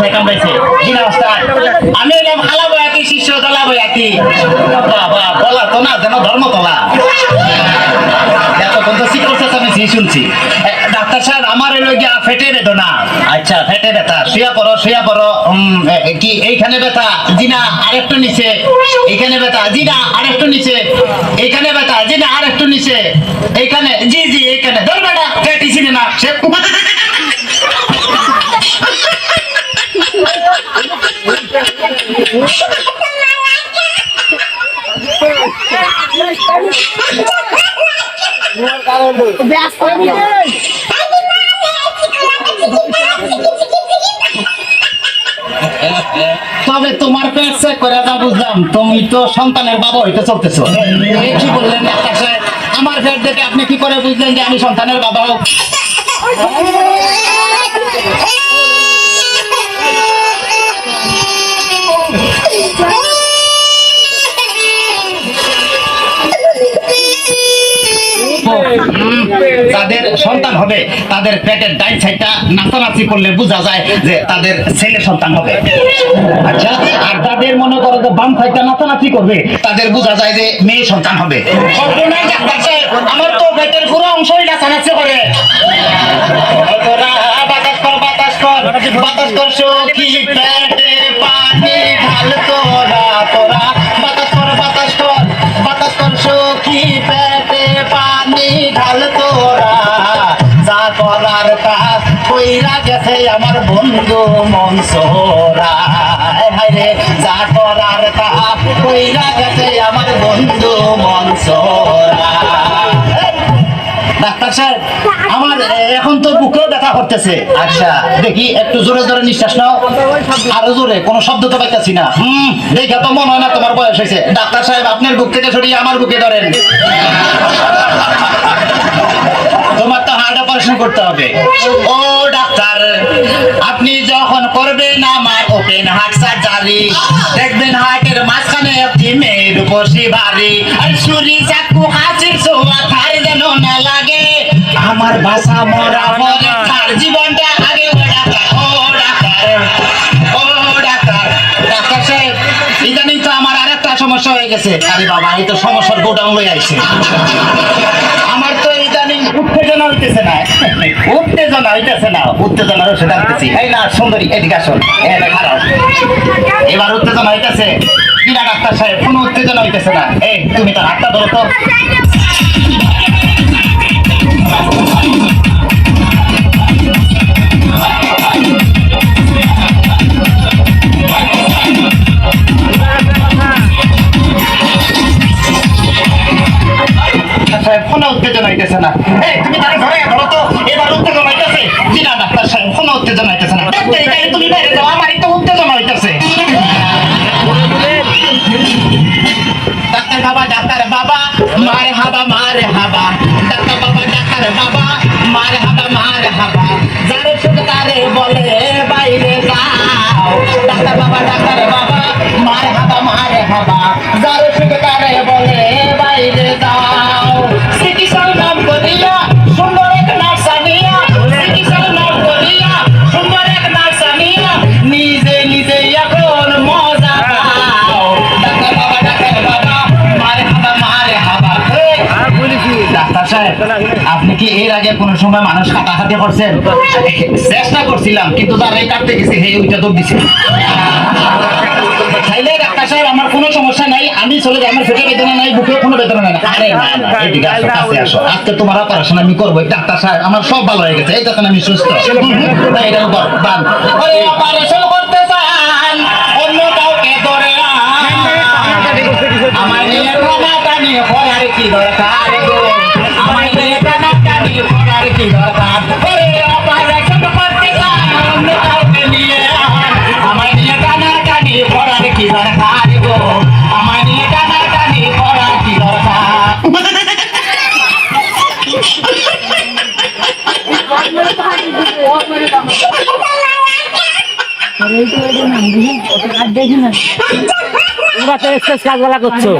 মাথায় কামড়াইছে জিনা ওস্তাদ আমি এলাম হালা বয়াতি শিষ্য তলা বয়াতি বাবা বলা তো না যেন ধর্মতলা এতক্ষণ তো চিকিৎসা আমি শুনছি ডাক্তার সাহেব আমার এলো গিয়া ফেটে বেদনা আচ্ছা ফেটে ব্যথা শুয়া পড়ো কি এইখানে ব্যথা জিনা আরেকটু নিচে এইখানে ব্যথা জিনা আরেকটু নিচে এইখানে ব্যথা জিনা আরেকটু নিচে এইখানে জি জি এইখানে ধর বেটা পেটি চিনে না সে তবে তোমার পেট চেক করে যা বুঝলাম তুমি তো সন্তানের বাবা হইতে চলতেছো কি বললেন ডাক্তার সাহেব আমার পেট দেখে আপনি কি করে বুঝলেন যে আমি সন্তানের বাবা হোক যাদের সন্তান হবে তাদের পেটের ডাইন সাইডটা নাচানাচি করলে বোঝা যায় যে তাদের ছেলে সন্তান হবে আচ্ছা আর তাদের মনে করো যে বাম সাইডটা নাচানাচি করবে তাদের বোঝা যায় যে মেয়ে সন্তান হবে আমার তো পেটের পুরো অংশই নাচানাচি করে বাতাস কর সখী পেটে পানি ঢাল তোরা বাতাস কর সখী পেটে পানি ঢাল তোরা যা করার কাজ কইরা গেছে আমার বন্ধু মনসোরা হায়রে যা করার কাজ কইরা গেছে আমার বন্ধু মনসোরা ডাক্তার সাহেব আমার এখন তো বুকেও ব্যথা করতেছে আচ্ছা দেখি একটু জোরে জোরে নিঃশ্বাস নাও আরো জোরে কোনো শব্দ তো পাইতেছি না দেখে তো মনে হয় না তোমার বয়স হয়েছে ডাক্তার সাহেব আপনার বুক থেকে সরিয়ে আমার বুকে ধরেন তোমার তো হার্ট অপারেশন করতে হবে ও ডাক্তার আপনি যখন করবেন আমার ওপেন হার্ট সার্জারি দেখবেন হার্টের মাঝখানে একটি মেয়ের বসি ভারী আর ছুরি চাকু হাসির ছোঁয়া খার যেন না লাগে আমার ভাষা মরা মরে তার জীবনটা আগে ডাক্তার সাহেব ইদানিং তো আমার আরেকটা সমস্যা হয়ে গেছে আরে বাবা এই তো সমস্যার গোডাউন হয়ে আইছে আমার তো ইদানিং উত্তেজনা হইতেছে না উত্তেজনার ওষুধ আনতেছি এই না সুন্দরী এদিকে আসুন খারাপ এবার উত্তেজনা হইতেছে কিনা ডাক্তার সাহেব কোনো উত্তেজনা হইতেছে না এই তুমি তার হাতটা ধরো তো কোনো উত্তেজনা হইতেছে না এই তুমি তাকে ধরে ধরো তো এবার উত্তেজনা হইতেছে কিনা ডাক্তার সাহেব কোনো উত্তেজনা হইতেছে না তুমি বাইরে যাও আমারই তো উত্তেজনা হইতেছে ডাক্তার বাবা মারে হাবা ডাক্তার বাবা মারে হাবা যারে শুধু তারে বলে বাইরে যাও ডাক্তার বাবা মারে হাবা যারে শুধু তারে বলে বাইরে যাও চিকিৎসার নাম করিয়া সুন্দর এক নার্সানিয়া নিজে এখন মজা পাও ডাক্তার বাবা মারে হাবা ডাক্তার সাহেব আপনি কি এর আগে কোন সময় মানুষ কাটাকাটি করছেন চেষ্টা করছিলাম কিন্তু যারা কাটতে গেছে হে ওইটা দৌড় দিছে চাইলে ডাক্তার সাহেব আমার কোনো সমস্যা নাই আমি চলে যাই আমার পেটে বেদনা নাই বুকে কোনো বেদনা নাই আরে না এদিকে আসো কাছে আসো আজকে তোমার অপারেশন আমি করবো ডাক্তার সাহেব আমার সব ভালো হয়ে গেছে এই তখন আমি সুস্থ এটার উপর বান আরে অপারেশন করতে চান অন্য কাউকে ধরে আমার নিয়ে টানাটানি করার কি দরকার গো আমার নিয়ে টানাটানি করার কি দরকার আরে অপারেশন করতে চান অন্য কাউকে নিয়ে আমার নিয়ে টানাটানি করার কি দরকার গো আমার নিয়ে টানাটানি করার কি দরকার তোমরা তো এক্সেস কাজগুলা করছো।